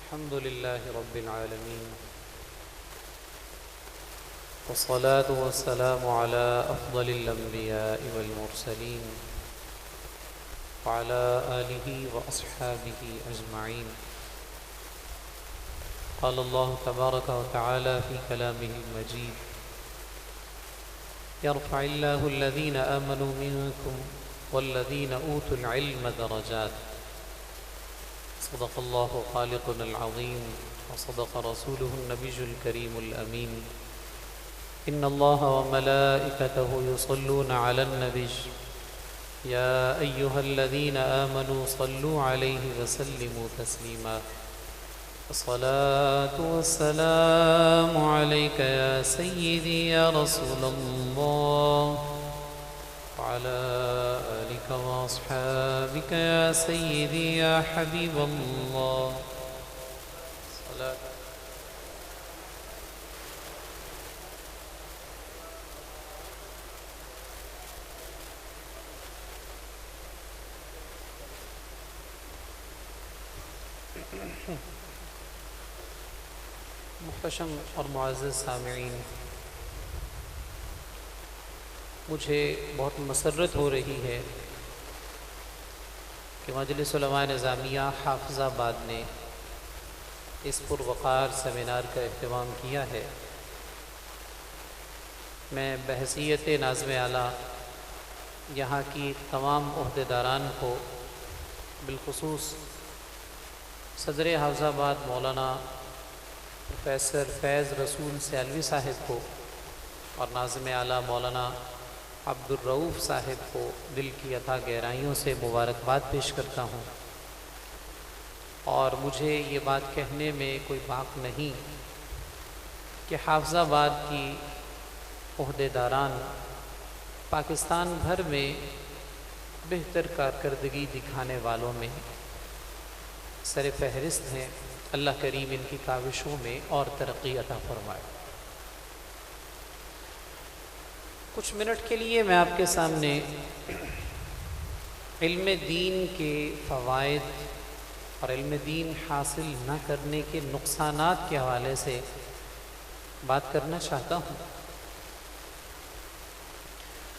الحمد لله رب العالمين، والصلاة والسلام على أفضل الأنبياء والمرسلين وعلى آله وأصحابه أجمعين. قال الله تبارك وتعالى في كلامه المجيد: يرفع الله الذين آمنوا منكم والذين أوتوا العلم درجات. صدق الله خالقنا العظيم وصدق رسوله النبي الكريم الأمين. إن الله وملائكته يصلون على النبي يا أيها الذين آمنوا صلوا عليه وسلموا تسليما. الصلاة والسلام عليك يا سيدي يا رسول الله وعلى آلك وأصحابك يا سيدي يا حبيب الله. صلاة محتشم اور معزز سامعین، مجھے بہت مسرت ہو رہی ہے کہ مجلس علماء نظامیہ حافظ آباد نے اس پروقار سیمینار کا اہتمام کیا ہے. میں بحیثیت ناظم اعلیٰ یہاں کی تمام عہدیداران کو، بالخصوص صدر حافظ آباد مولانا پروفیسر فیض رسول سیالوی صاحب کو اور ناظم اعلیٰ مولانا عبد الرؤوف صاحب کو دل کی عطا گہرائیوں سے مبارکباد پیش کرتا ہوں. اور مجھے یہ بات کہنے میں کوئی باک نہیں کہ حافظ آباد کی عہدیداران پاکستان بھر میں بہتر کارکردگی دکھانے والوں میں سر فہرست ہیں. اللہ کریم ان کی کاوشوں میں اور ترقی عطا فرمائے. کچھ منٹ کے لیے میں آپ کے سامنے علم دین کے فوائد اور علم دین حاصل نہ کرنے کے نقصانات کے حوالے سے بات کرنا چاہتا ہوں.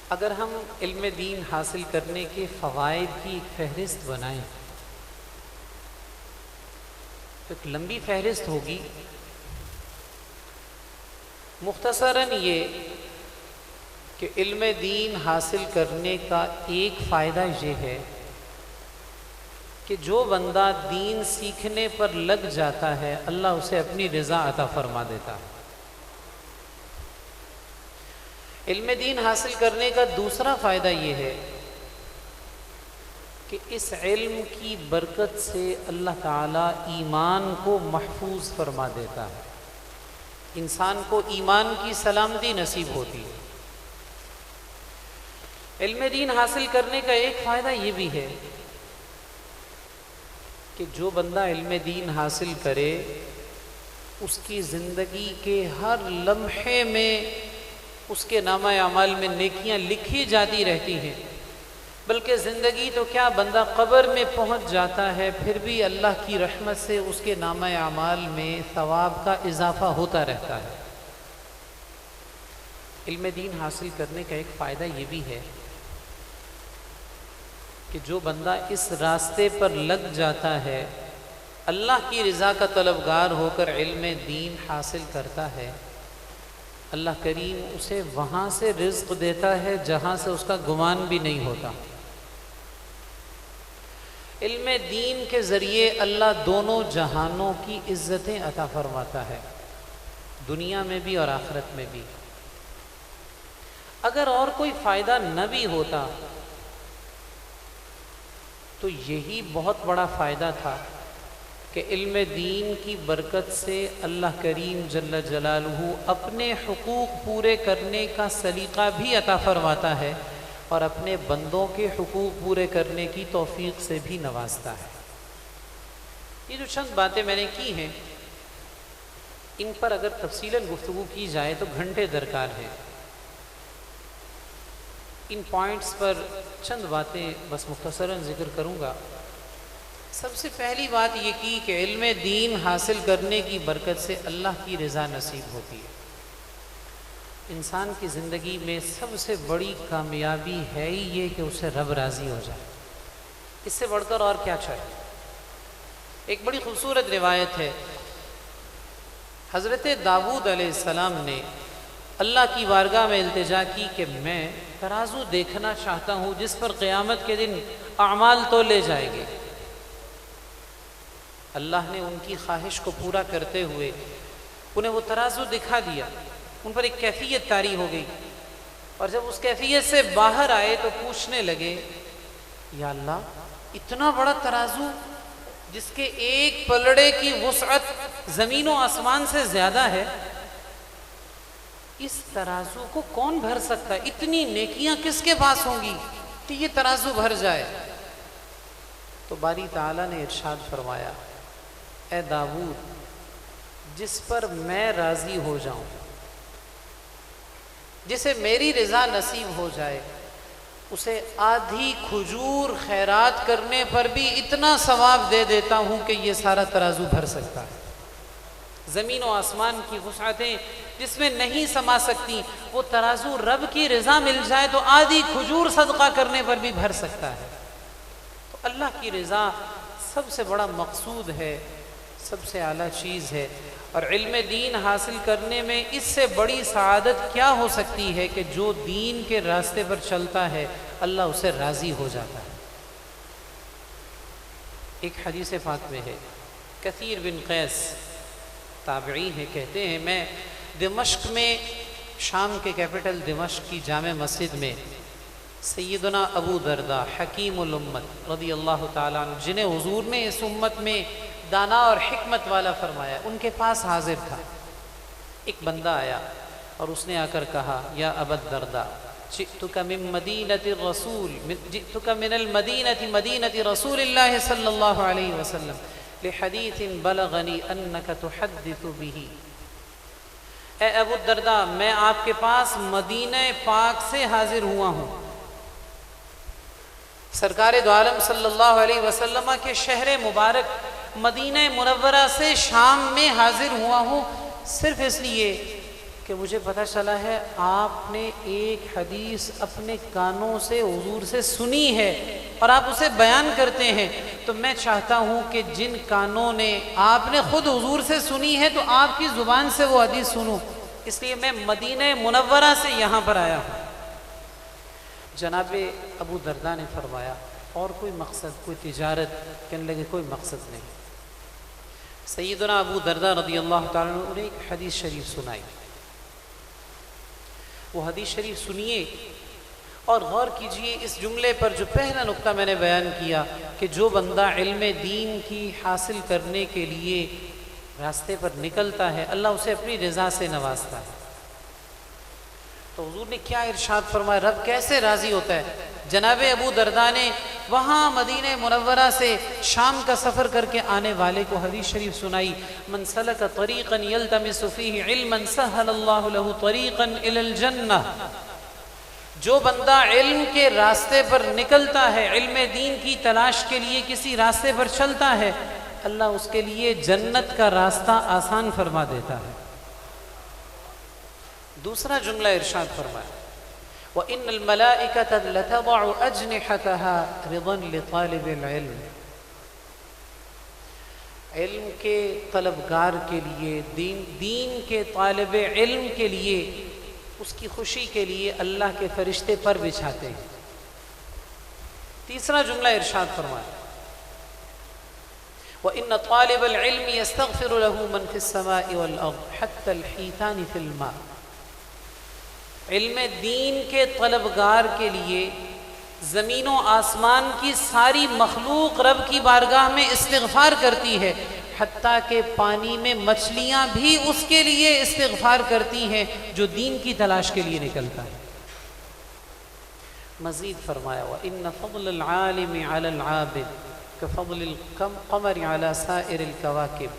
اگر ہم علم دین حاصل کرنے کے فوائد کی ایک فہرست بنائیں تو ایک لمبی فہرست ہوگی. مختصراً یہ کہ علم دین حاصل کرنے کا ایک فائدہ یہ ہے کہ جو بندہ دین سیکھنے پر لگ جاتا ہے اللہ اسے اپنی رضا عطا فرما دیتا ہے. علم دین حاصل کرنے کا دوسرا فائدہ یہ ہے کہ اس علم کی برکت سے اللہ تعالیٰ ایمان کو محفوظ فرما دیتا ہے. انسان کو ایمان کی سلامتی نصیب ہوتی ہے. علم دین حاصل کرنے کا ایک فائدہ یہ بھی ہے کہ جو بندہ علم دین حاصل کرے اس کی زندگی کے ہر لمحے میں اس کے نامہ اعمال میں نیکیاں لکھی جاتی رہتی ہیں. بلکہ زندگی تو کیا، بندہ قبر میں پہنچ جاتا ہے پھر بھی اللہ کی رحمت سے اس کے نامہ اعمال میں ثواب کا اضافہ ہوتا رہتا ہے. علم دین حاصل کرنے کا ایک فائدہ یہ بھی ہے کہ جو بندہ اس راستے پر لگ جاتا ہے، اللہ کی رضا کا طلبگار ہو کر علم دین حاصل کرتا ہے، اللہ کریم اسے وہاں سے رزق دیتا ہے جہاں سے اس کا گمان بھی نہیں ہوتا. علم دین کے ذریعے اللہ دونوں جہانوں کی عزتیں عطا فرماتا ہے، دنیا میں بھی اور آخرت میں بھی. اگر اور کوئی فائدہ نہ بھی ہوتا تو یہی بہت بڑا فائدہ تھا کہ علم دین کی برکت سے اللہ کریم جل جلالہ اپنے حقوق پورے کرنے کا سلیقہ بھی عطا فرماتا ہے اور اپنے بندوں کے حقوق پورے کرنے کی توفیق سے بھی نوازتا ہے. یہ جو چند باتیں میں نے کی ہیں ان پر اگر تفصیلاً گفتگو کی جائے تو گھنٹے درکار ہیں. ان پوائنٹس پر چند باتیں بس مختصراً ذکر کروں گا. سب سے پہلی بات یہ کی کہ علم دین حاصل کرنے کی برکت سے اللہ کی رضا نصیب ہوتی ہے۔ انسان کی زندگی میں سب سے بڑی کامیابی ہے ہی یہ کہ اسے رب راضی ہو جائے، اس سے بڑھ کر اور کیا چاہیے۔ ایک بڑی خوبصورت روایت ہے، حضرت داؤد علیہ السلام نے اللہ کی بارگاہ میں التجا کی کہ میں ترازو دیکھنا چاہتا ہوں جس پر قیامت کے دن اعمال تولے جائیں گے۔ اللہ نے ان کی خواہش کو پورا کرتے ہوئے انہیں وہ ترازو دکھا دیا، ان پر ایک کیفیت طاری ہو گئی، اور جب اس کیفیت سے باہر آئے تو پوچھنے لگے، یا اللہ اتنا بڑا ترازو جس کے ایک پلڑے کی وسعت زمین و آسمان سے زیادہ ہے، اس ترازو کو کون بھر سکتا ہے؟ اتنی نیکیاں کس کے پاس ہوں گی کہ یہ ترازو بھر جائے؟ تو باری تعالیٰ نے ارشاد فرمایا، اے داؤد جس پر میں راضی ہو جاؤں، جسے میری رضا نصیب ہو جائے، اسے آدھی کھجور خیرات کرنے پر بھی اتنا ثواب دے دیتا ہوں کہ یہ سارا ترازو بھر سکتا ہے۔ زمین و آسمان کی وسعتیں جس میں نہیں سما سکتی، وہ ترازو رب کی رضا مل جائے تو آدھی کھجور صدقہ کرنے پر بھی بھر سکتا ہے۔ تو اللہ کی رضا سب سے بڑا مقصود ہے، سب سے اعلیٰ چیز ہے، اور علم دین حاصل کرنے میں اس سے بڑی سعادت کیا ہو سکتی ہے کہ جو دین کے راستے پر چلتا ہے اللہ اسے راضی ہو جاتا ہے۔ ایک حدیث پاک میں ہے، کثیر بن قیس تابعی ہے، کہتے ہیں میں دمشق میں، شام کے کیپٹل دمشق کی جامع مسجد میں سیدنا ابو درداء حکیم الامت رضی اللہ تعالیٰ عنہ، جنہیں حضور نے اس امت میں دانا اور حکمت والا فرمایا، ان کے پاس حاضر تھا۔ ایک بندہ آیا اور اس نے آ کر کہا، یا ابا الدرداء جئتک من مدینۃ الرسول، جئتک من المدینۃ مدینۃ رسول اللہ صلی اللہ علیہ وسلم لحدیث بلغنی انک تحدث بہ۔ اے ابو الدرداء میں آپ کے پاس مدینہ پاک سے حاضر ہوا ہوں، سرکار دو عالم صلی اللہ علیہ وسلم کے شہر مبارک مدینہ منورہ سے شام میں حاضر ہوا ہوں، صرف اس لیے کہ مجھے پتہ چلا ہے آپ نے ایک حدیث اپنے کانوں سے حضور سے سنی ہے اور آپ اسے بیان کرتے ہیں، تو میں چاہتا ہوں کہ جن کانوں نے آپ نے خود حضور سے سنی ہے تو آپ کی زبان سے وہ حدیث سنوں، اس لیے میں مدینہ منورہ سے یہاں پر آیا ہوں۔ جناب ابو درداء نے فرمایا، اور کوئی مقصد، کوئی تجارت؟ کہنے لگے کوئی مقصد نہیں۔ سیدنا ابو درداء رضی اللہ تعالیٰ عنہ نے ایک حدیث شریف سنائی، وہ حدیث شریف سنیے اور غور کیجئے اس جملے پر جو پہلا نقطہ میں نے بیان کیا کہ جو بندہ علم دین کی حاصل کرنے کے لیے راستے پر نکلتا ہے اللہ اسے اپنی رضا سے نوازتا ہے۔ تو حضور نے کیا ارشاد فرمایا، رب کیسے راضی ہوتا ہے؟ جناب ابو درداء نے وہاں مدینہ منورہ سے شام کا سفر کر کے آنے والے کو حدیث شریف سنائی، من سلک طریقا یلتمس فیہ علما سہل اللہ لہ طریقا الی الجنہ۔ جو بندہ علم کے راستے پر نکلتا ہے، علم دین کی تلاش کے لیے کسی راستے پر چلتا ہے، اللہ اس کے لیے جنت کا راستہ آسان فرما دیتا ہے۔ دوسرا جملہ ارشاد فرمایا، وَإِنَّ الْمَلَائِكَةَ لَتَضَعُ أَجْنِحَتَهَا رِضًا لِطَالِبِ الْعِلْمِ۔ علم کے طلبگار کے لیے، دین کے طالب علم کے لیے، اس کی خوشی کے لیے اللہ کے فرشتے پر بچھاتے ہیں۔ تیسرا جملہ ارشاد فرمایا، وَإِنَّ طَالِبَ الْعِلْمِ يَسْتَغْفِرُ لَهُ مَنْ فِي السَّمَاءِ وَالْأَرْضِ حَتَّى الْحِيتَانِ فِي الْمَاءِ۔ علم دین کے طلبگار کے لیے زمین و آسمان کی ساری مخلوق رب کی بارگاہ میں استغفار کرتی ہے، حتیٰ کہ پانی میں مچھلیاں بھی اس کے لیے استغفار کرتی ہیں جو دین کی تلاش کے لیے نکلتا ہے۔ مزید فرمایا، وَإِنَّ فَضْلَ الْعَالِمِ عَلَى الْعَابِدِ كَفَضْلِ الْقَمَرِ عَلَى سَائِرِ الْكَوَاكِبِ۔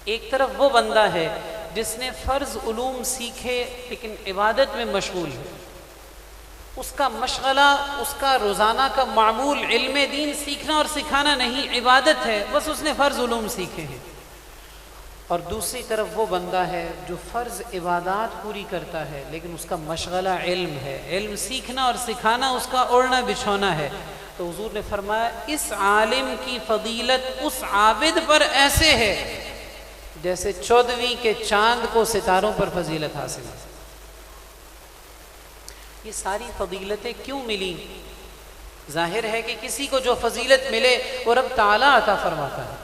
ایک طرف وہ بندہ ہے جس نے فرض علوم سیکھے لیکن عبادت میں مشغول ہے، اس کا مشغلہ، اس کا روزانہ کا معمول علم دین سیکھنا اور سکھانا نہیں، عبادت ہے، بس اس نے فرض علوم سیکھے ہیں۔ اور دوسری طرف وہ بندہ ہے جو فرض عبادات پوری کرتا ہے لیکن اس کا مشغلہ علم ہے، علم سیکھنا اور سکھانا اس کا اوڑھنا بچھونا ہے، تو حضور نے فرمایا اس عالم کی فضیلت اس عابد پر ایسے ہے جیسے 14ویں کے چاند کو ستاروں پر فضیلت حاصل ہے۔ یہ ساری فضیلتیں کیوں ملی؟ ظاہر ہے کہ کسی کو جو فضیلت ملے وہ رب تعالیٰ عطا فرماتا ہے،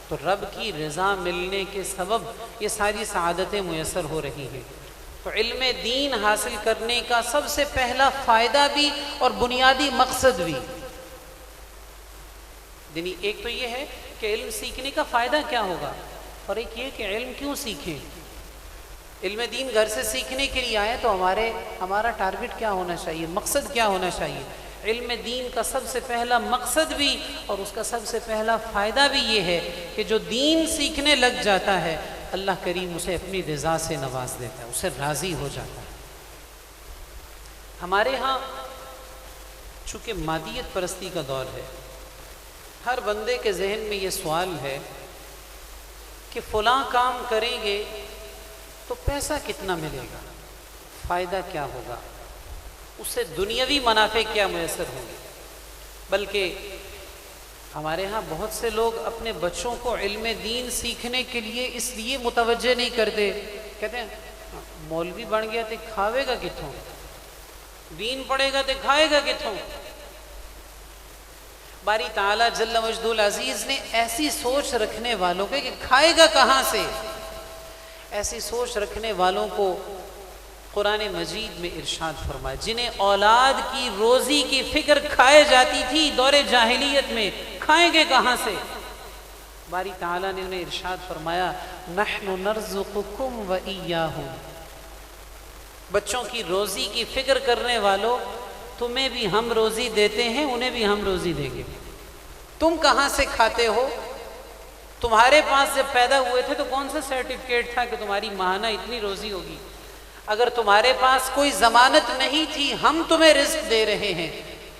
تو رب کی رضا ملنے کے سبب یہ ساری سعادتیں میسر ہو رہی ہیں۔ تو علم دین حاصل کرنے کا سب سے پہلا فائدہ بھی اور بنیادی مقصد بھی، یعنی ایک تو یہ ہے کہ علم سیکھنے کا فائدہ کیا ہوگا، اور ایک یہ کہ علم کیوں سیکھیں۔ علم دین گھر سے سیکھنے کے لیے آئے تو ہمارا ٹارگٹ کیا ہونا چاہیے، مقصد کیا ہونا چاہیے؟ علم دین کا سب سے پہلا مقصد بھی اور اس کا سب سے پہلا فائدہ بھی یہ ہے کہ جو دین سیکھنے لگ جاتا ہے اللہ کریم اسے اپنی رضا سے نواز دیتا ہے، اسے راضی ہو جاتا ہے۔ ہمارے ہاں چونکہ مادیت پرستی کا دور ہے، ہر بندے کے ذہن میں یہ سوال ہے کہ فلاں کام کریں گے تو پیسہ کتنا ملے گا، فائدہ کیا ہوگا، اس سے دنیاوی منافع کیا میسر ہوں گے۔ بلکہ ہمارے ہاں بہت سے لوگ اپنے بچوں کو علم دین سیکھنے کے لیے اس لیے متوجہ نہیں کرتے، کہتے ہیں مولوی بن گیا تو کھاوے گا کتوں، دین پڑھے گا تو کھائے گا کتوں۔ باری تعالیٰ جل مجد العزیز نے ایسی سوچ رکھنے والوں کو کہ کھائے گا کہاں سے، ایسی سوچ رکھنے والوں کو قرآن مجید میں ارشاد فرمایا، جنہیں اولاد کی روزی کی فکر کھائے جاتی تھی دور جاہلیت میں، کھائیں گے کہاں سے؟ باری تعالیٰ نے انہیں ارشاد فرمایا نحن نرزقکم و ایاہم، بچوں کی روزی کی فکر کرنے والوں تمہیں بھی ہم روزی دیتے ہیں، انہیں بھی ہم روزی دیں گے۔ تم کہاں سے کھاتے ہو؟ تمہارے پاس جب پیدا ہوئے تھے تو کون سا سرٹیفکیٹ تھا کہ تمہاری ماہانہ اتنی روزی ہوگی؟ اگر تمہارے پاس کوئی ضمانت نہیں تھی، ہم تمہیں رزق دے رہے ہیں،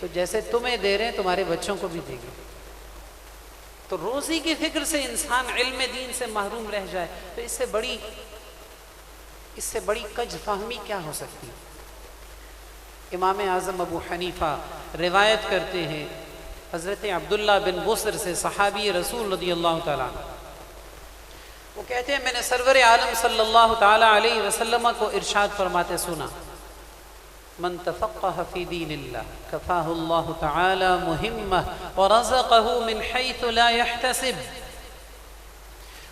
تو جیسے تمہیں دے رہے ہیں تمہارے بچوں کو بھی دیں گے۔ تو روزی کی فکر سے انسان علم دین سے محروم رہ جائے تو اس سے بڑی کج فہمی کیا ہو سکتی؟ امام اعظم ابو حنیفہ روایت کرتے ہیں حضرت عبداللہ بن بصر سے، صحابی رسول رضی اللہ تعالیٰ عنہ، وہ کہتے ہیں میں نے سرور عالم صلی اللہ تعالیٰ علیہ وسلم کو ارشاد فرماتے سنا، من تفقہ فی دین اللہ کفاہ اللہ تعالی مہمہ ورزقہ من حیث لا يحتسب۔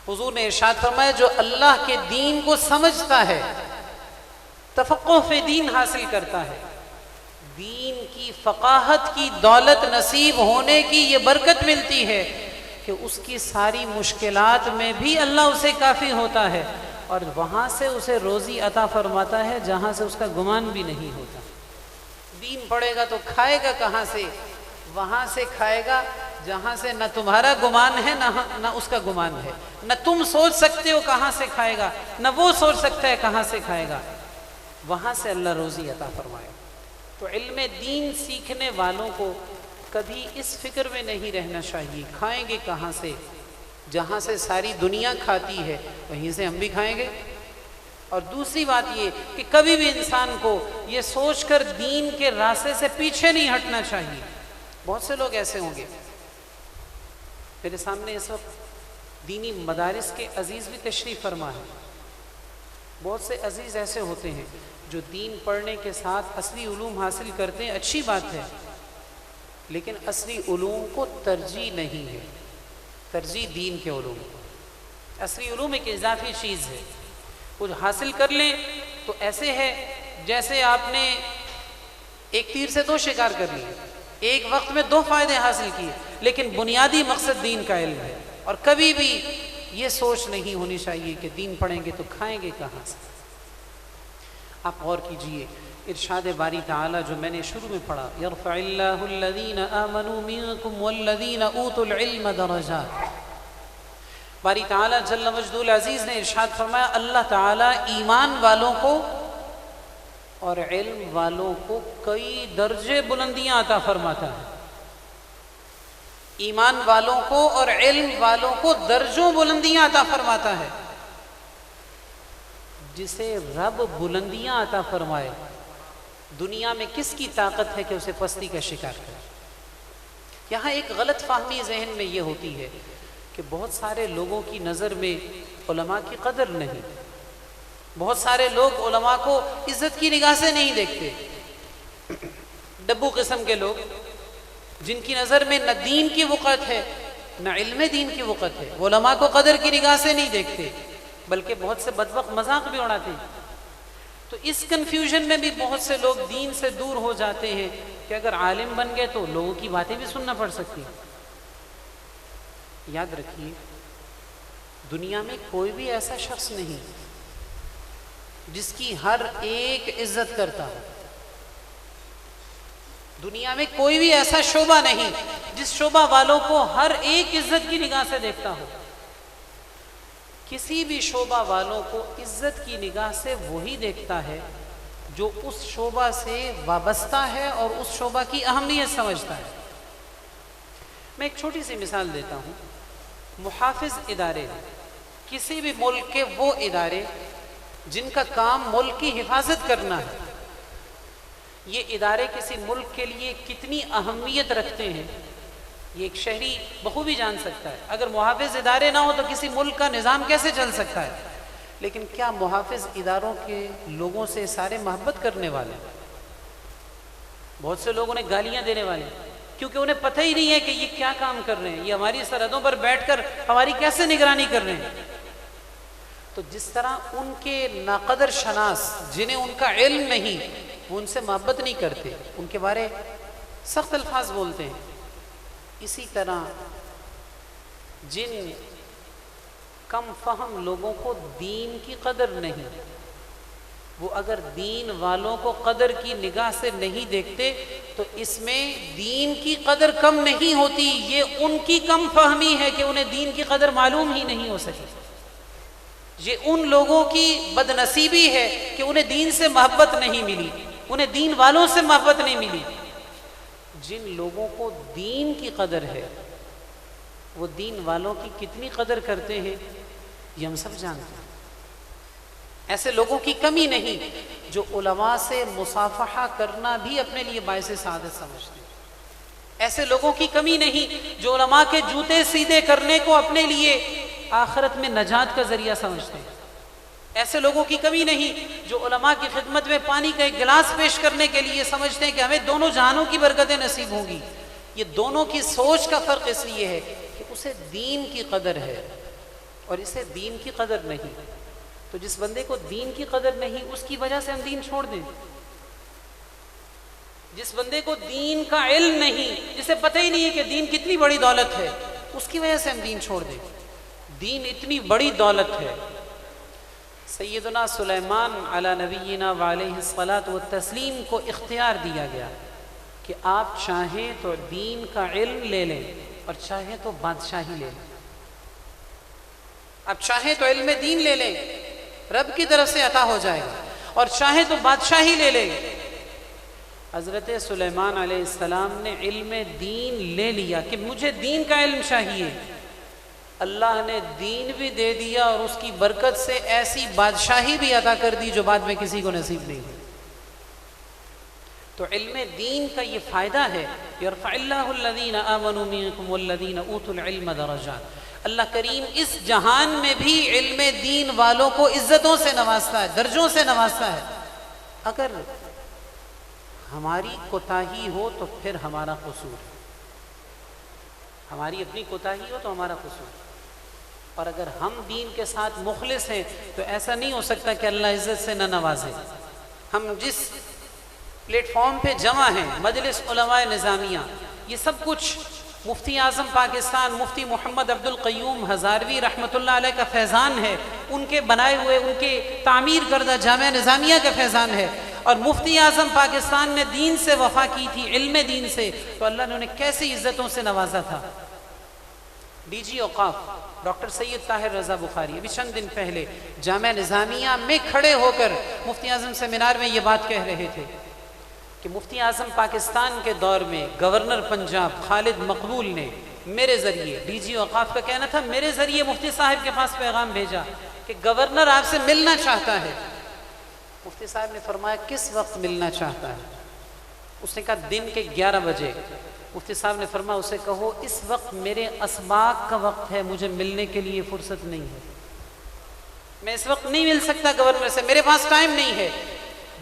حضور نے ارشاد فرمایا جو اللہ کے دین کو سمجھتا ہے، تفقہ فی دین حاصل کرتا ہے، دین کی فقاہت کی دولت نصیب ہونے کی یہ برکت ملتی ہے کہ اس کی ساری مشکلات میں بھی اللہ اسے کافی ہوتا ہے، اور وہاں سے اسے روزی عطا فرماتا ہے جہاں سے اس کا گمان بھی نہیں ہوتا۔ دین پڑھے گا تو کھائے گا کہاں سے؟ وہاں سے کھائے گا جہاں سے نہ تمہارا گمان ہے نہ اس کا گمان ہے، نہ تم سوچ سکتے ہو کہاں سے کھائے گا، نہ وہ سوچ سکتا ہے کہاں سے کھائے گا، وہاں سے اللہ روزی عطا فرمائے۔ تو علم دین سیکھنے والوں کو کبھی اس فکر میں نہیں رہنا چاہیے کھائیں گے کہاں سے، جہاں سے ساری دنیا کھاتی ہے وہیں سے ہم بھی کھائیں گے۔ اور دوسری بات یہ کہ کبھی بھی انسان کو یہ سوچ کر دین کے راستے سے پیچھے نہیں ہٹنا چاہیے۔ بہت سے لوگ ایسے ہوں گے، میرے سامنے اس وقت دینی مدارس کے عزیز بھی تشریف فرما ہے، بہت سے عزیز ایسے ہوتے ہیں جو دین پڑھنے کے ساتھ اصلی علوم حاصل کرتے ہیں، اچھی بات ہے، لیکن اصلی علوم کو ترجیح نہیں ہے، ترجیح دین کے علوم کو۔ اصلی علوم ایک اضافی چیز ہے، کچھ حاصل کر لیں تو ایسے ہے جیسے آپ نے ایک تیر سے 2 شکار کر لیے، ایک وقت میں 2 فائدے حاصل کیے، لیکن بنیادی مقصد دین کا علم ہے۔ اور کبھی بھی یہ سوچ نہیں ہونی چاہیے کہ دین پڑھیں گے تو کھائیں گے کہاں سے۔ آپ غور کیجئے ارشاد باری تعالیٰ جو میں نے شروع میں پڑھا، یرفع اللہ الذین آمنوا منکم والذین اوتوا العلم درجات۔ باری تعالیٰ جل مجد العزیز نے ارشاد فرمایا اللہ تعالیٰ ایمان والوں کو اور علم والوں کو کئی درجے بلندیاں عطا فرماتا ہے. ایمان والوں کو اور علم والوں کو درجوں بلندیاں عطا فرماتا ہے. جسے رب بلندیاں عطا فرمائے دنیا میں کس کی طاقت ہے کہ اسے پستی کا شکار کرے؟ یہاں ایک غلط فہمی ذہن میں یہ ہوتی ہے کہ بہت سارے لوگوں کی نظر میں علماء کی قدر نہیں، بہت سارے لوگ علماء کو عزت کی نگاہ سے نہیں دیکھتے. ڈبو قسم کے لوگ جن کی نظر میں نہ دین کی وقعت ہے نہ علم دین کی وقعت ہے، وہ علماء کو قدر کی نگاہ سے نہیں دیکھتے بلکہ بہت سے بدبخت مذاق بھی اڑاتے ہیں. تو اس کنفیوژن میں بھی بہت سے لوگ دین سے دور ہو جاتے ہیں کہ اگر عالم بن گئے تو لوگوں کی باتیں بھی سننا پڑ سکتی ہیں. یاد رکھیے دنیا میں کوئی بھی ایسا شخص نہیں جس کی ہر ایک عزت کرتا ہو. دنیا میں کوئی بھی ایسا شعبہ نہیں جس شعبہ والوں کو ہر ایک عزت کی نگاہ سے دیکھتا ہو. کسی بھی شعبہ والوں کو عزت کی نگاہ سے وہی دیکھتا ہے جو اس شعبہ سے وابستہ ہے اور اس شعبہ کی اہمیت سمجھتا ہے. میں ایک چھوٹی سی مثال دیتا ہوں. محافظ ادارے کسی بھی ملک کے وہ ادارے جن کا کام ملک کی حفاظت کرنا ہے، یہ ادارے کسی ملک کے لیے کتنی اہمیت رکھتے ہیں یہ ایک شہری بخوبی جان سکتا ہے. اگر محافظ ادارے نہ ہو تو کسی ملک کا نظام کیسے چل سکتا ہے؟ لیکن کیا محافظ اداروں کے لوگوں سے سارے محبت کرنے والے؟ بہت سے لوگ انہیں گالیاں دینے والے کیونکہ انہیں پتہ ہی نہیں ہے کہ یہ کیا کام کر رہے ہیں، یہ ہماری سرحدوں پر بیٹھ کر ہماری کیسے نگرانی کر رہے ہیں. تو جس طرح ان کے ناقدر شناس جنہیں ان کا علم نہیں وہ ان سے محبت نہیں کرتے، ان کے بارے سخت الفاظ بولتے ہیں، اسی طرح جن کم فہم لوگوں کو دین کی قدر نہیں، وہ اگر دین والوں کو قدر کی نگاہ سے نہیں دیکھتے تو اس میں دین کی قدر کم نہیں ہوتی، یہ ان کی کم فہمی ہے کہ انہیں دین کی قدر معلوم ہی نہیں ہو سکی. یہ ان لوگوں کی بد نصیبی ہے کہ انہیں دین سے محبت نہیں ملی، انہیں دین والوں سے محبت نہیں ملی. جن لوگوں کو دین کی قدر ہے وہ دین والوں کی کتنی قدر کرتے ہیں یہ ہم سب جانتے ہیں. ایسے لوگوں کی کمی نہیں جو علماء سے مصافحہ کرنا بھی اپنے لیے باعث سعادت سمجھتے ہیں. ایسے لوگوں کی کمی نہیں جو علماء کے جوتے سیدھے کرنے کو اپنے لیے آخرت میں نجات کا ذریعہ سمجھتے ہیں. ایسے لوگوں کی کمی نہیں جو علماء کی خدمت میں پانی کا ایک گلاس پیش کرنے کے لیے سمجھتے ہیں کہ ہمیں دونوں جہانوں کی برکتیں نصیب ہوں گی. یہ دونوں کی سوچ کا فرق اس لیے ہے کہ اسے دین کی قدر ہے اور اسے دین کی قدر نہیں. تو جس بندے کو دین کی قدر نہیں اس کی وجہ سے ہم دین چھوڑ دیں. جس بندے کو دین کا علم نہیں، جسے پتہ ہی نہیں ہے کہ دین کتنی بڑی دولت ہے، اس کی وجہ سے ہم دین چھوڑ دیں. دین اتنی بڑی دولت ہے. سیدنا سلیمان علی نبینا وعلیہ الصلاۃ والتسلیم کو اختیار دیا گیا کہ آپ چاہیں تو دین کا علم لے لیں اور چاہیں تو بادشاہی لے لیں. آپ چاہیں تو علم دین لے لیں، رب کی طرف سے عطا ہو جائے گا، اور چاہیں تو بادشاہی لے لیں. حضرت سلیمان علیہ السلام نے علم دین لے لیا کہ مجھے دین کا علم چاہیے. اللہ نے دین بھی دے دیا اور اس کی برکت سے ایسی بادشاہی بھی عطا کر دی جو بعد میں کسی کو نصیب نہیں ہوئی. تو علم دین کا یہ فائدہ ہے. یرفع اللہ الذین آمنوا منکم والذین اوتوا العلم درجات. اللہ کریم اس جہان میں بھی علم دین والوں کو عزتوں سے نوازتا ہے، درجوں سے نوازتا ہے. اگر ہماری کوتاہی ہو تو پھر ہمارا قصور ہے، ہماری اپنی کوتاہی ہو تو ہمارا قصور ہے. اور اگر ہم دین کے ساتھ مخلص ہیں تو ایسا نہیں ہو سکتا کہ اللہ عزت سے نہ نوازے. ہم جس پلیٹ فارم پہ جمع ہیں، مجلس علماء نظامیہ، یہ سب کچھ مفتی اعظم پاکستان مفتی محمد عبد القیوم ہزاروی رحمۃ اللہ علیہ کا فیضان ہے. ان کے بنائے ہوئے، ان کے تعمیر کردہ جامعہ نظامیہ کا فیضان ہے. اور مفتی اعظم پاکستان نے دین سے وفا کی تھی، علم دین سے، تو اللہ نے انہیں کیسی عزتوں سے نوازا تھا. ڈی جی اوقاف ڈاکٹر سید طاہر رضا بخاری ابھی چند دن پہلے جامعہ نظامیہ میں کھڑے ہو کر مفتی اعظم سیمینار میں یہ بات کہہ رہے تھے کہ مفتی اعظم پاکستان کے دور میں گورنر پنجاب خالد مقبول نے میرے ذریعے، ڈی جی اوقاف کا کہنا تھا، میرے ذریعے مفتی صاحب کے پاس پیغام بھیجا کہ گورنر آپ سے ملنا چاہتا ہے۔ مفتی صاحب نے فرمایا کس وقت ملنا چاہتا ہے؟ اس نے کہا دن کے 11 بجے۔ مفتی صاحب نے فرمایا اسے کہو اس وقت میرے اسباق کا وقت ہے، مجھے ملنے کے لیے فرصت نہیں ہے، میں اس وقت نہیں مل سکتا گورنر سے، میرے پاس ٹائم نہیں ہے۔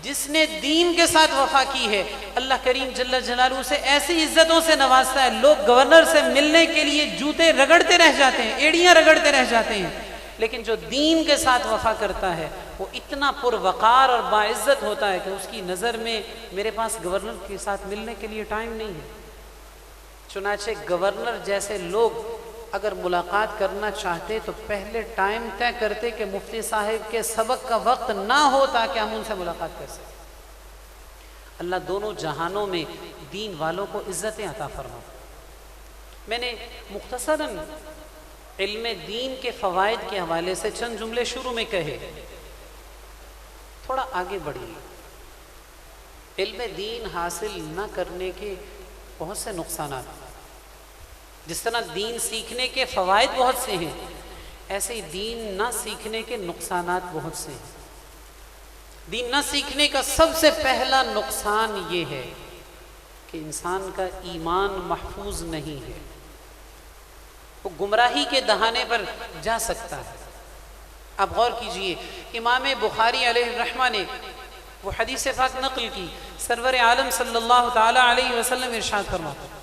جس نے دین کے ساتھ وفا کی ہے اللہ کریم جل جلالہ سے ایسی عزتوں سے نوازتا ہے، لوگ گورنر سے ملنے کے لیے جوتے رگڑتے رہ جاتے ہیں، ایڑیاں رگڑتے رہ جاتے ہیں، لیکن جو دین کے ساتھ وفا کرتا ہے وہ اتنا پروقار اور باعزت ہوتا ہے کہ اس کی نظر میں میرے پاس گورنر کے ساتھ ملنے کے لیے ٹائم نہیں ہے۔ چنانچہ گورنر جیسے لوگ اگر ملاقات کرنا چاہتے تو پہلے ٹائم طے کرتے کہ مفتی صاحب کے سبق کا وقت نہ ہو تاکہ ہم ان سے ملاقات کر سکیں۔ اللہ دونوں جہانوں میں دین والوں کو عزتیں عطا فرما۔ میں نے مختصراً علم دین کے فوائد کے حوالے سے چند جملے شروع میں کہے، تھوڑا آگے بڑھیے۔ علم دین حاصل نہ کرنے کے بہت سے نقصانات، جس طرح دین سیکھنے کے فوائد بہت سے ہیں، ایسے ہی دین نہ سیکھنے کے نقصانات بہت سے ہیں۔ دین نہ سیکھنے کا سب سے پہلا نقصان یہ ہے کہ انسان کا ایمان محفوظ نہیں ہے، وہ گمراہی کے دہانے پر جا سکتا ہے۔ آپ غور کیجئے، امام بخاری علیہ الرحمہ نے وہ حدیث پاک نقل کی، سرور عالم صلی اللہ تعالی علیہ وسلم ارشاد فرماتے ہیں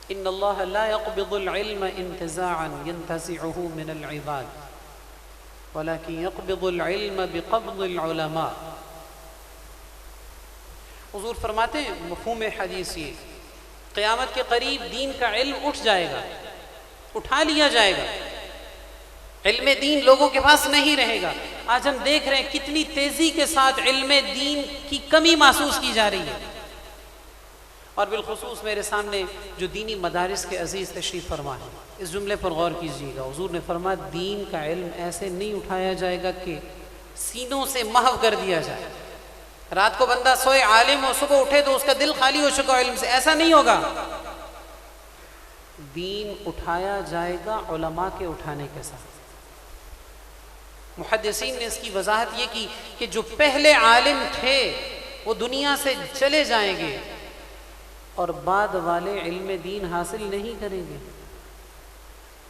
ان اللہ لا يقبض العلم انتزاعا ينتزعه من العباد ولكن يقبض العلم بقبض العلماء۔ حضور فرماتے ہیں مفہوم حدیث یہ، قیامت کے قریب دین کا علم اٹھ جائے گا، اٹھا لیا جائے گا، علم دین لوگوں کے پاس نہیں رہے گا۔ آج ہم دیکھ رہے ہیں کتنی تیزی کے ساتھ علم دین کی کمی محسوس کی جا رہی ہے، اور بالخصوص میرے سامنے جو دینی مدارس کے عزیز تشریف فرما ہے، اس جملے پر غور کیجیے گا۔ حضور نے فرمایا دین کا علم ایسے نہیں اٹھایا جائے گا کہ سینوں سے محو کر دیا جائے، رات کو بندہ سوئے عالم اور صبح اٹھے تو اس کا دل خالی ہو چکا علم سے، ایسا نہیں ہوگا۔ دین اٹھایا جائے گا علماء کے اٹھانے کے ساتھ۔ محدثین نے اس کی وضاحت یہ کی کہ جو پہلے عالم تھے وہ دنیا سے چلے جائیں گے اور بعد والے علم دین حاصل نہیں کریں گے۔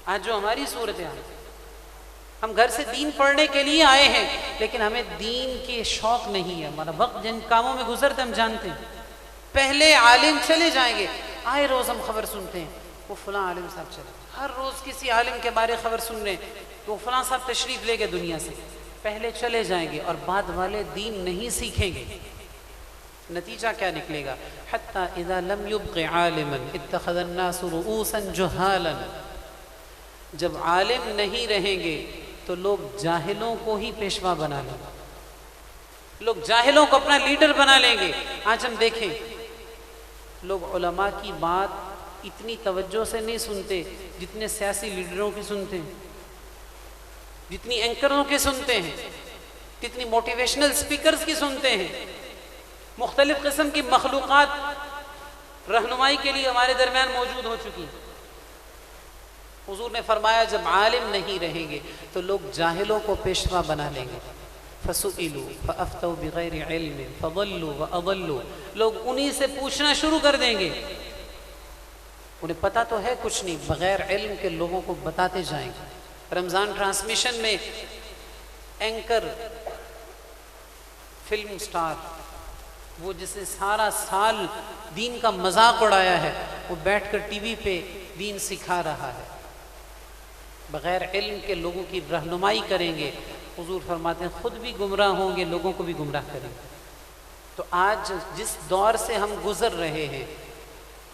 آج جو ہماری صورتحال، ہم گھر سے دین پڑھنے کے لیے آئے ہیں لیکن ہمیں دین کے شوق نہیں ہے، ہمارا وقت جن کاموں میں گزرتے ہم جانتے ہیں۔ پہلے عالم چلے جائیں گے، آئے روز ہم خبر سنتے ہیں وہ فلاں عالم صاحب چلے، ہر روز کسی عالم کے بارے خبر سن رہے ہیں کہ وہ فلاں صاحب تشریف لے گئے دنیا سے۔ پہلے چلے جائیں گے اور بعد والے دین نہیں سیکھیں گے۔ نتیجہ کیا نکلے گا؟ حتی اذا لم یبق عالما اتخذ الناس رؤوسا جہالا، جب عالم نہیں رہیں گے تو لوگ جاہلوں کو ہی پیشوا بنا لیں گے، لوگ جاہلوں کو اپنا لیڈر بنا لیں گے۔ آج ہم دیکھیں لوگ علماء کی بات اتنی توجہ سے نہیں سنتے جتنے سیاسی لیڈروں کی سنتے ہیں، جتنی اینکروں کی سنتے ہیں، جتنی موٹیویشنل سپیکرز کی سنتے ہیں۔ مختلف قسم کی مخلوقات رہنمائی کے لیے ہمارے درمیان موجود ہو چکی ہیں۔ حضور نے فرمایا جب عالم نہیں رہیں گے تو لوگ جاہلوں کو پیشوا بنا لیں گے۔ فَسُئِلُوا فَأَفْتَوْا بِغَيْرِ عِلْمٍ فَضَلُّوا وَأَضَلُّوا، لوگ انہی سے پوچھنا شروع کر دیں گے، انہیں پتہ تو ہے کچھ نہیں، بغیر علم کے لوگوں کو بتاتے جائیں گے۔ رمضان ٹرانسمیشن میں اینکر، فلم سٹار، وہ جس نے سارا سال دین کا مذاق اڑایا ہے، وہ بیٹھ کر ٹی وی پہ دین سکھا رہا ہے، بغیر علم کے لوگوں کی رہنمائی کریں گے۔ حضور فرماتے ہیں خود بھی گمراہ ہوں گے، لوگوں کو بھی گمراہ کریں گے۔ تو آج جس دور سے ہم گزر رہے ہیں،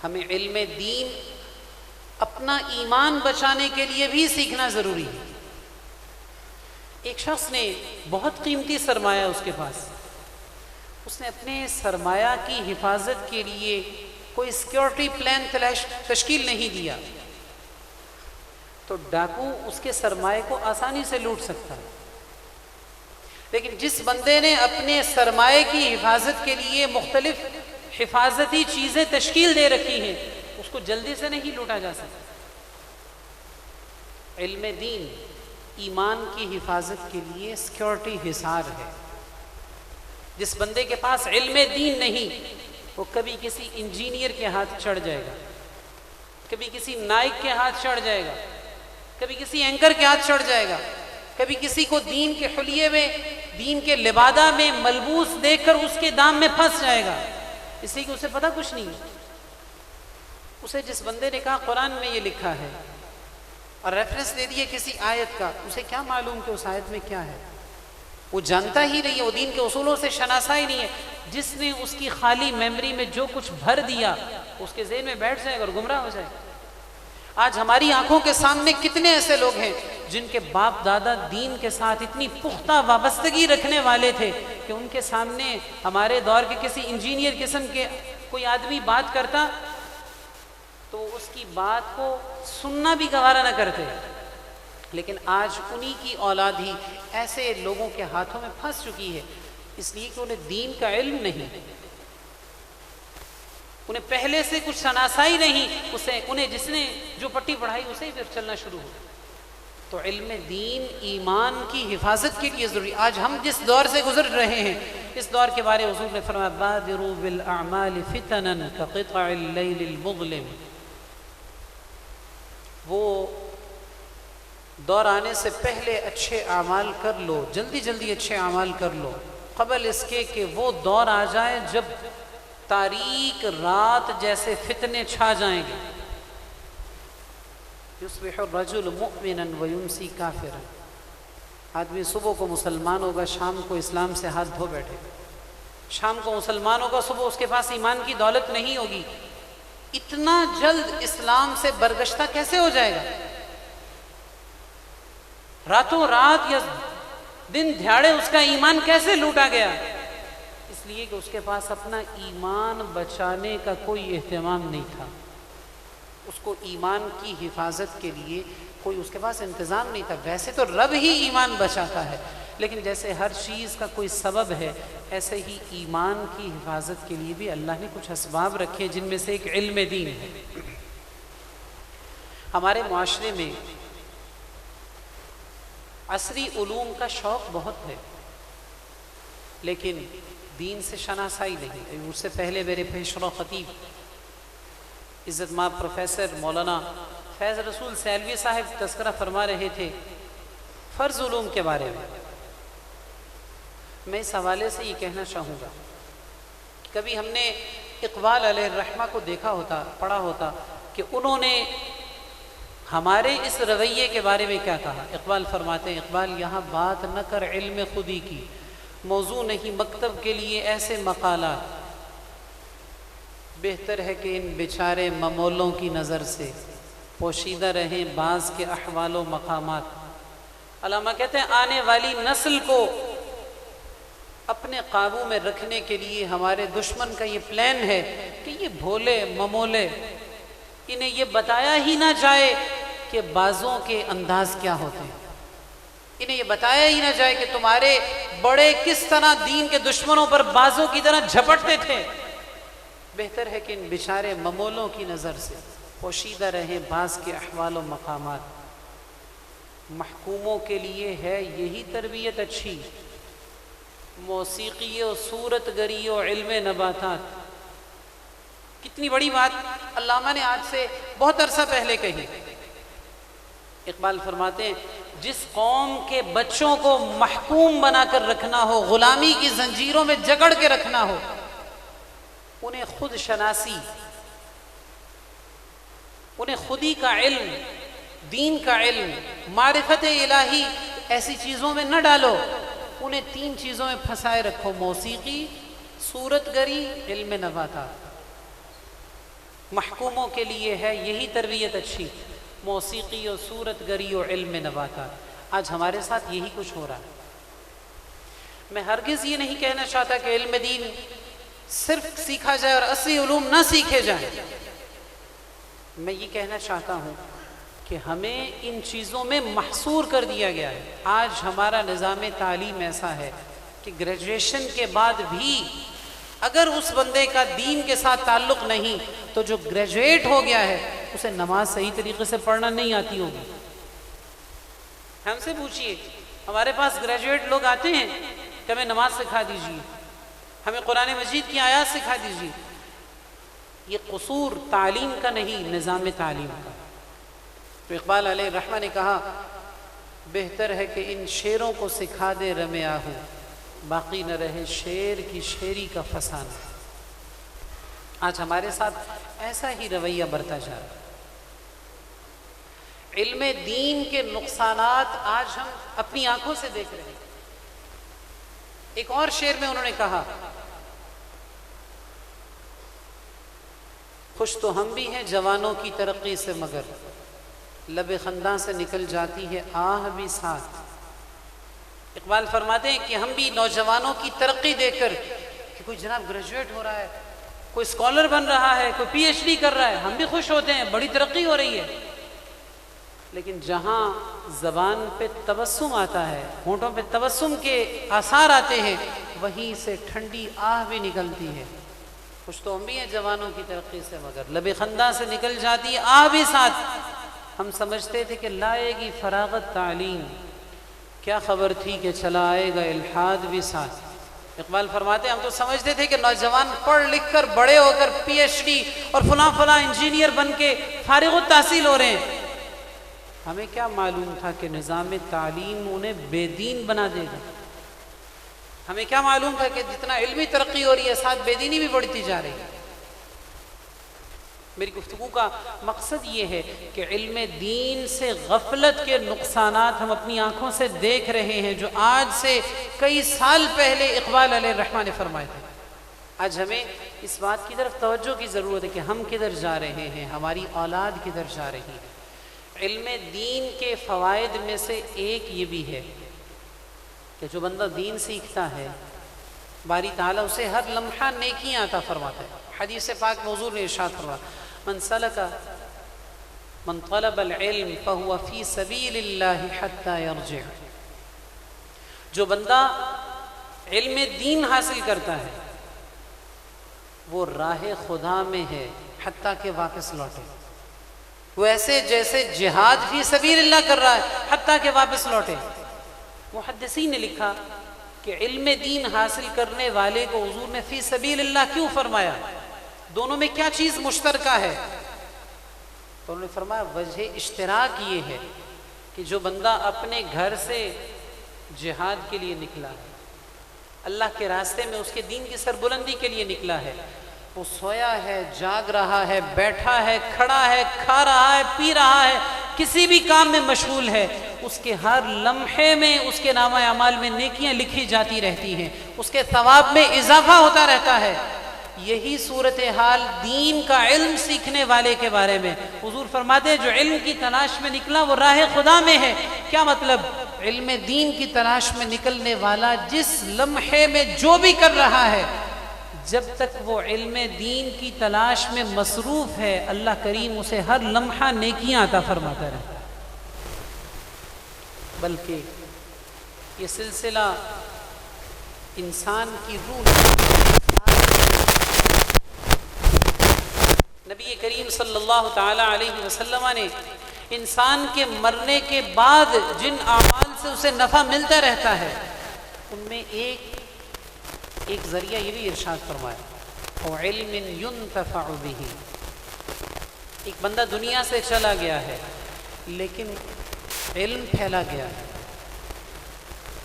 ہمیں علم دین اپنا ایمان بچانے کے لیے بھی سیکھنا ضروری ہے۔ ایک شخص نے بہت قیمتی سرمایہ اس کے پاس، اس نے اپنے سرمایہ کی حفاظت کے لیے کوئی سیکیورٹی پلان تشکیل نہیں دیا، تو ڈاکو اس کے سرمایے کو آسانی سے لوٹ سکتا ہے، لیکن جس بندے نے اپنے سرمایے کی حفاظت کے لیے مختلف حفاظتی چیزیں تشکیل دے رکھی ہیں اس کو جلدی سے نہیں لوٹا جا سکتا۔ علم دین ایمان کی حفاظت کے لیے سیکورٹی حصار ہے۔ جس بندے کے پاس علم دین نہیں وہ کبھی کسی انجینئر کے ہاتھ چڑھ جائے گا، کبھی کسی نائک کے ہاتھ چڑھ جائے گا، کبھی کسی اینکر کے ہاتھ چڑھ جائے گا، کبھی کسی کو دین کے حلیے میں، دین کے لبادہ میں ملبوس دیکھ کر اس کے دام میں پھنس جائے گا، اس لیے کہ اسے پتہ کچھ نہیں ہے۔ اسے جس بندے نے کہا قرآن میں یہ لکھا ہے اور ریفرنس دے دیے کسی آیت کا، اسے کیا معلوم کہ اس آیت میں کیا ہے؟ وہ جانتا ہی نہیں ہے، وہ دین کے اصولوں سے شناسا ہی نہیں ہے۔ جس نے اس کی خالی میموری میں جو کچھ بھر دیا اس کے ذہن میں بیٹھ جائے گا اور گمراہ ہو جائے گا۔ آج ہماری آنکھوں کے سامنے کتنے ایسے لوگ ہیں جن کے باپ دادا دین کے ساتھ اتنی پختہ وابستگی رکھنے والے تھے کہ ان کے سامنے ہمارے دور کے کسی انجینئر قسم کے کوئی آدمی بات کرتا تو اس کی بات کو سننا بھی گوارا نہ کرتے، لیکن آج انہی کی اولاد ہی ایسے لوگوں کے ہاتھوں میں پھنس چکی ہے، اس لیے کہ انہیں دین کا علم نہیں، انہیں پہلے سے کچھ شناسائی نہیں، انہیں جس نے جو پٹی پڑھائی اسے ہی پھر چلنا شروع ہو۔ تو علم دین ایمان کی حفاظت کے لیے ضروری۔ آج ہم جس دور سے گزر رہے ہیں اس دور کے بارے حضور نے فرمایا بادروا بالاعمال فتنا كقطع الليل المظلم، وہ دور آنے سے پہلے اچھے اعمال کر لو، جلدی جلدی اچھے اعمال کر لو قبل اس کے کہ وہ دور آ جائے جب تاریک رات جیسے فتنے چھا جائیں گے۔ یصبح الرجل مؤمنا ویمسی کافرا، آدمی صبح کو مسلمان ہوگا شام کو اسلام سے ہاتھ دھو بیٹھے گا، شام کو مسلمان ہوگا صبح اس کے پاس ایمان کی دولت نہیں ہوگی۔ اتنا جلد اسلام سے برگشتہ کیسے ہو جائے گا؟ راتوں رات یا دن دھیاڑے اس کا ایمان کیسے لوٹا گیا؟ اس لیے کہ اس کے پاس اپنا ایمان بچانے کا کوئی اہتمام نہیں تھا، اس کو ایمان کی حفاظت کے لیے کوئی اس کے پاس انتظام نہیں تھا۔ ویسے تو رب ہی ایمان بچاتا ہے، لیکن جیسے ہر چیز کا کوئی سبب ہے ایسے ہی ایمان کی حفاظت کے لیے بھی اللہ نے کچھ اسباب رکھے، جن میں سے ایک علم دین ہے۔ ہمارے معاشرے میں عصری علوم کا شوق بہت ہے لیکن دین سے شناسائی نہیں۔ مجھ سے پہلے میرے پیشرو خطیب عزت مآب پروفیسر مولانا فیض رسول سیلوی صاحب تذکرہ فرما رہے تھے فرض علوم کے بارے میں۔ میں اس حوالے سے یہ کہنا چاہوں گا، کبھی ہم نے اقبال علیہ الرحمہ کو دیکھا ہوتا، پڑھا ہوتا کہ انہوں نے ہمارے اس رویے کے بارے میں کیا کہا۔ اقبال فرماتے ہیں، اقبال یہاں بات نہ کر علم خودی کی، موضوع نہیں مکتب کے لیے ایسے مقالات، بہتر ہے کہ ان بیچارے ممولوں کی نظر سے پوشیدہ رہیں بعض کے احوال و مقامات۔ علامہ کہتے ہیں آنے والی نسل کو اپنے قابو میں رکھنے کے لیے ہمارے دشمن کا یہ پلان ہے کہ یہ بھولے ممولے انہیں یہ بتایا ہی نہ جائے کہ بازوں کے انداز کیا ہوتے ہیں، انہیں یہ بتایا ہی نہ جائے کہ تمہارے بڑے کس طرح دین کے دشمنوں پر بازوں کی طرح جھپٹتے تھے۔ بہتر ہے کہ ان بیچارے ممولوں کی نظر سے پوشیدہ رہیں بعض کے احوال و مقامات۔ محکوموں کے لیے ہے یہی تربیت اچھی، موسیقی و صورت گری و علم نباتات۔ کتنی بڑی بات علامہ نے آج سے بہت عرصہ پہلے کہی۔ اقبال فرماتے ہیں جس قوم کے بچوں کو محکوم بنا کر رکھنا ہو، غلامی کی زنجیروں میں جکڑ کے رکھنا ہو، انہیں خود شناسی، انہیں خودی کا علم، دین کا علم، معرفت الہی ایسی چیزوں میں نہ ڈالو، انہیں تین چیزوں میں پھنسائے رکھو، موسیقی، صورت گری، علم نباتات۔ محکوموں کے لیے ہے یہی تربیت اچھی، موسیقی و صورت گری و علم نباتات۔ آج ہمارے ساتھ یہی کچھ ہو رہا ہے۔ میں ہرگز یہ نہیں کہنا چاہتا کہ علم دین صرف سیکھا جائے اور اصلی علوم نہ سیکھے جائیں۔ میں یہ کہنا چاہتا ہوں کہ ہمیں ان چیزوں میں محصور کر دیا گیا ہے۔ آج ہمارا نظام تعلیم ایسا ہے کہ گریجویشن کے بعد بھی اگر اس بندے کا دین کے ساتھ تعلق نہیں تو جو گریجویٹ ہو گیا ہے اسے نماز صحیح طریقے سے پڑھنا نہیں آتی ہوگی۔ ہم سے پوچھئے، ہمارے پاس گریجویٹ لوگ آتے ہیں کہ ہمیں نماز سکھا دیجیے، ہمیں قرآن مجید کی آیات سکھا دیجیے۔ یہ قصور تعلیم کا نہیں، نظام تعلیم کا۔ تو اقبال علیہ الرحمہ نے کہا بہتر ہے کہ ان شیروں کو سکھا دے رمے آہو، باقی نہ رہے شیر کی شیری کا فسانہ۔ آج ہمارے ساتھ ایسا ہی رویہ برتا جا رہا ہے۔ علم دین کے نقصانات آج ہم اپنی آنکھوں سے دیکھ رہے ہیں۔ ایک اور شعر میں انہوں نے کہا خوش تو ہم بھی ہیں جوانوں کی ترقی سے مگر لب خنداں سے نکل جاتی ہے آہ بھی ساتھ۔ اقبال فرماتے ہیں کہ ہم بھی نوجوانوں کی ترقی دیکھ کر کہ کوئی جناب گریجویٹ ہو رہا ہے، کوئی اسکالر بن رہا ہے، کوئی پی ایچ ڈی کر رہا ہے، ہم بھی خوش ہوتے ہیں، بڑی ترقی ہو رہی ہے۔ لیکن جہاں زبان پہ تبسم آتا ہے، ہونٹوں پہ تبسم کے آثار آتے ہیں، وہیں سے ٹھنڈی آہ بھی نکلتی ہے۔ خوش تو ہم بھی ہیں جوانوں کی ترقی سے مگر لب خنداں سے نکل جاتی ہے آہ بھی ساتھ۔ ہم سمجھتے تھے کہ لائے گی فراغت تعلیم، کیا خبر تھی کہ چلا آئے گا الحاد بھی ساتھ۔ اقبال فرماتے ہیں ہم تو سمجھتے تھے کہ نوجوان پڑھ لکھ کر بڑے ہو کر پی ایچ ڈی اور فلاں فلاں انجینئر بن کے فارغ التحصیل ہو رہے ہیں۔ ہمیں کیا معلوم تھا کہ نظام تعلیم انہیں بے دین بنا دے گا؟ ہمیں کیا معلوم تھا کہ جتنا علمی ترقی ہو رہی ہے ساتھ بے دینی بھی بڑھتی جا رہی ہے؟ میری گفتگو کا مقصد یہ ہے کہ علم دین سے غفلت کے نقصانات ہم اپنی آنکھوں سے دیکھ رہے ہیں، جو آج سے کئی سال پہلے اقبال علیہ الرحمہ نے فرمائے تھے۔ آج ہمیں اس بات کی طرف توجہ کی ضرورت ہے کہ ہم کدھر جا رہے ہیں، ہماری اولاد کدھر جا رہی ہے۔ علم دین کے فوائد میں سے ایک یہ بھی ہے کہ جو بندہ دین سیکھتا ہے باری تعالیٰ اسے ہر لمحہ نیکیاں عطا فرماتا ہے۔ حدیث پاک میں حضور نے ارشاد فرمایا من طلب العلم فهو فی سبیل اللہ حتی یرجع۔ جو بندہ علم دین حاصل کرتا ہے وہ راہ خدا میں ہے حتیٰ کہ واپس لوٹے۔ وہ ایسے جیسے جہاد فی سبیل اللہ کر رہا ہے حتیٰ کہ واپس لوٹے۔ محدثین نے لکھا کہ علم دین حاصل کرنے والے کو حضور نے فی سبیل اللہ کیوں فرمایا؟ دونوں میں کیا چیز مشترکہ ہے؟ تو انہوں نے فرمایا وجہ اشتراک یہ ہے کہ جو بندہ اپنے گھر سے جہاد کے لیے نکلا ہے، اللہ کے راستے میں اس کے دین کی سربلندی کے لیے نکلا ہے، وہ سویا ہے، جاگ رہا ہے، بیٹھا ہے، کھڑا ہے، کھا رہا ہے، پی رہا ہے، کسی بھی کام میں مشغول ہے، اس کے ہر لمحے میں اس کے نامہ اعمال میں نیکیاں لکھی جاتی رہتی ہیں، اس کے ثواب میں اضافہ ہوتا رہتا ہے۔ یہی صورتحال دین کا علم سیکھنے والے کے بارے میں حضور فرماتے ہیں جو علم کی تلاش میں نکلا وہ راہ خدا میں ہے۔ کیا مطلب؟ علم دین کی تلاش میں نکلنے والا جس لمحے میں جو بھی کر رہا ہے، جب تک وہ علم دین کی تلاش میں مصروف ہے اللہ کریم اسے ہر لمحہ نیکیاں عطا فرماتا رہتا ہے۔ بلکہ یہ سلسلہ انسان کی روح، نبی کریم صلی اللہ تعالی علیہ وسلم نے انسان کے مرنے کے بعد جن اعمال سے اسے نفع ملتا رہتا ہے ان میں ایک ذریعہ یہ بھی ارشاد فرمایا او علم ينتفع به۔ ایک بندہ دنیا سے چلا گیا ہے لیکن علم پھیلا گیا ہے،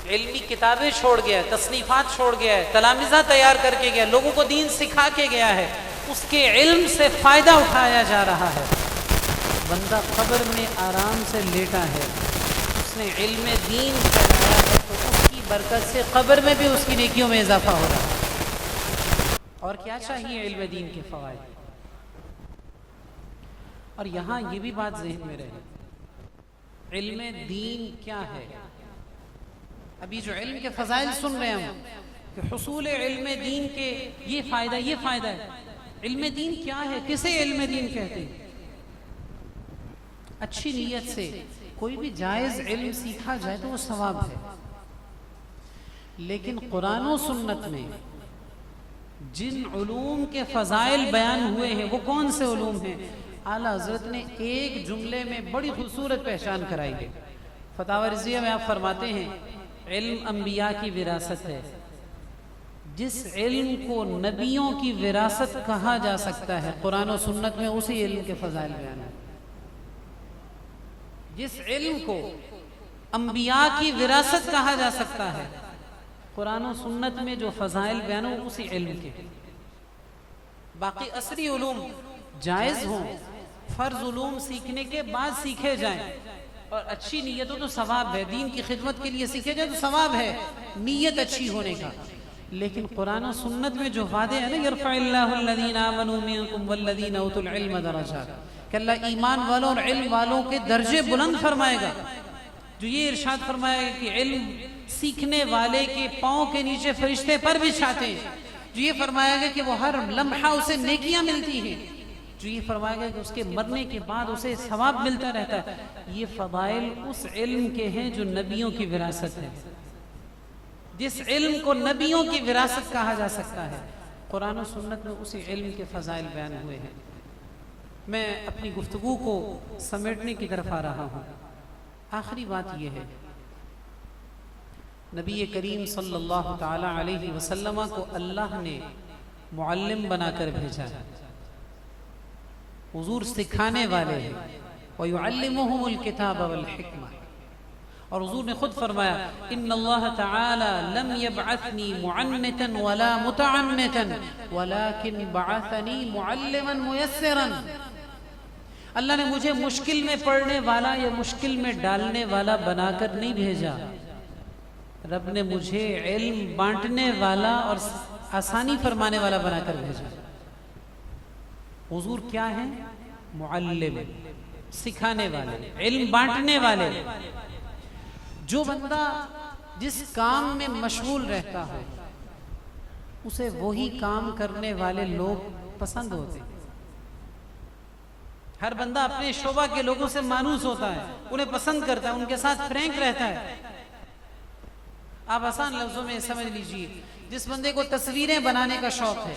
علمی کتابیں چھوڑ گیا ہے، تصنیفات چھوڑ گیا ہے، تلامذہ تیار کر کے گیا، لوگوں کو دین سکھا کے گیا ہے، اس کے علم سے فائدہ اٹھایا جا رہا ہے۔ بندہ قبر میں آرام سے لیٹا ہے، اس نے علم دین پھیلایا ہے تو اس کی برکت سے قبر میں بھی اس کی نیکیوں میں اضافہ ہو رہا ہے۔ اور کیا چاہیے علم دین کے فوائد؟ اور یہاں یہ بھی بات ذہن میں رہے، علم دین کیا ہے؟ ابھی جو علم کے فضائل سن رہے ہیں ہم کہ حصول علم دین کے یہ فائدہ ہے۔ علم دین کیا ہے؟ کسے علم دین کہتے ہیں؟ اچھی نیت سے کوئی بھی جائز علم سیکھا جائے تو وہ ثواب ہے، لیکن قرآن و سنت میں جن علوم کے فضائل بیان ہوئے ہیں وہ کون سے علوم ہیں؟ اعلیٰ حضرت نے ایک جملے میں بڑی خوبصورت پہچان کرائی ہے۔ فتاوی رضویہ میں آپ فرماتے ہیں علم انبیاء کی وراثت ہے، جس علم کو نبیوں کی وراثت کہا جا سکتا ہے قرآن و سنت میں اسی علم کے فضائل بیان ہیں۔ جس علم کو انبیاء کی وراثت کہا جا سکتا ہے قرآن و سنت میں جو فضائل بیان ہو اسی علم کے۔ باقی عصری علوم جائز ہوں، فرض علوم سیکھنے کے بعد سیکھے جائیں، اور اچھی نیت ہو تو ثواب ہے، دین کی خدمت کے لیے سیکھے جائے تو ثواب ہے نیت اچھی ہونے کا۔ لیکن قرآن و سنت میں جو وعدے ہیں نا، یرفع اللہ الذین آمنوا منکم والذین اوتوا العلم درجات، کہ اللہ ایمان والوں اور علم والوں کے درجے بلند فرمائے گا۔ جو یہ ارشاد فرمایا ہے کہ علم سیکھنے والے کے پاؤں کے نیچے فرشتے پر بچھاتے ہیں، جو یہ فرمایا گیا کہ وہ ہر لمحہ اسے نیکیاں ملتی ہیں، جو یہ فرمایا گیا کہ اس کے مرنے کے بعد اسے ثواب ملتا رہتا ہے، یہ فضائل اس علم کے ہیں جو نبیوں کی وراثت ہے۔ جس علم کو نبیوں کی وراثت کہا جا سکتا ہے قرآن و سنت میں اسی علم کے فضائل بیان ہوئے ہیں۔ میں اپنی گفتگو کو سمیٹنے کی طرف آ رہا ہوں۔ آخری بات یہ ہے، نبی کریم صلی اللہ تعالی علیہ وسلم کو اللہ نے معلم بنا کر بھیجا ہے، حضور سکھانے والے ہیں، وَيُعَلِّمُهُمُ الْكِتَابَ وَالْحِكْمَةَ، اور حضور نے خود فرمایا ان اللہ تعالی لم يبعثنی معنتا ولا متعنتا ولكن بعثنی معلما میسرا، اللہ نے مجھے مشکل میں پڑھنے والا یا مشکل میں ڈالنے والا بنا کر نہیں بھیجا، رب نے مجھے علم بانٹنے والا اور آسانی فرمانے والا بنا کر بھیجا۔ حضور کیا ہیں؟ معلم، سکھانے والے، علم بانٹنے والے۔ جو بندہ جس کام میں مشغول رہتا ہے اسے وہی کام کرنے والے لوگ پسند ہوتے ہیں۔ ہر بندہ اپنے شعبہ کے لوگوں سے مانوس ہوتا ہے، انہیں پسند کرتا ہے، ان کے ساتھ فرینک رہتا ہے۔ آپ آسان لفظوں میں سمجھ لیجئے، جس بندے کو تصویریں بنانے کا شوق ہے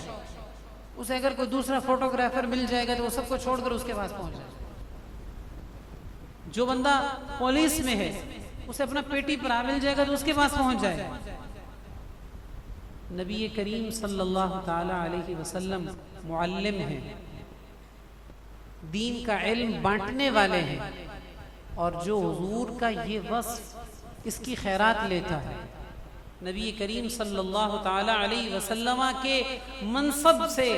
اسے اگر کوئی دوسرا فوٹوگرافر مل جائے گا تو وہ سب کو چھوڑ کر اس کے پاس پہنچ جائے گا۔ جو بندہ پولیس میں ہے اسے اپنا پیٹی پر مل جائے گا تو اس کے پاس پہنچ جائے گا۔ نبی کریم صلی اللہ تعالی علیہ وسلم معلم ہیں، دین کا علم بانٹنے والے ہیں، اور جو حضور کا یہ وصف اس کی خیرات لیتا ہے، نبی کریم صلی اللہ تعالی علیہ وسلم کے منصب سے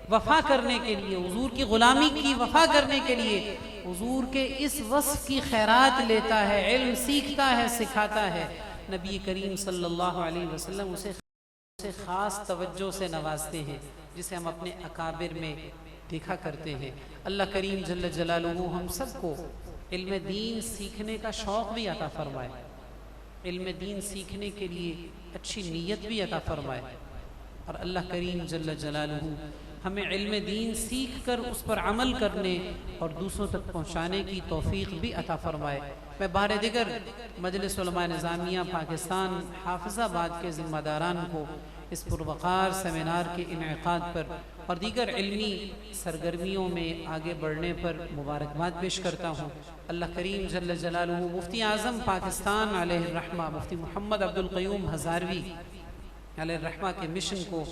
وفا کرنے کے لیے، حضور کی غلامی کی وفا کرنے کے لیے حضور کے اس وصف کی خیرات لیتا ہے، علم سیکھتا ہے، سکھاتا ہے، نبی کریم صلی اللہ علیہ وسلم اسے خاص توجہ سے نوازتے ہیں، جسے ہم اپنے اکابر میں دیکھا کرتے ہیں۔ اللہ کریم جل جلالہ ہم سب کو علم دین سیکھنے کا شوق بھی عطا فرمائے، علم دین سیکھنے کے لیے اچھی نیت بھی عطا فرمائے، اور اللہ کریم جل جلالہ ہمیں علم دین سیکھ کر اس پر عمل کرنے اور دوسروں تک پہنچانے کی توفیق بھی عطا فرمائے۔ میں بار دیگر مجلس علماء نظامیہ پاکستان حافظ آباد کے ذمہ داران کو اس پروقار سیمینار کے انعقاد پر اور دیگر علمی سرگرمیوں میں آگے بڑھنے پر مبارکباد پیش کرتا ہوں۔ اللہ کریم جل جلالہ مفتی اعظم پاکستان علیہ الرحمہ مفتی محمد عبدالقیوم ہزاروی علیہ الرحمہ کے مشن کو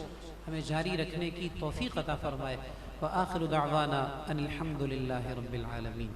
ہمیں جاری رکھنے کی توفیق عطا فرمائے۔ وآخر دعوانا ان الحمد للہ رب العالمین۔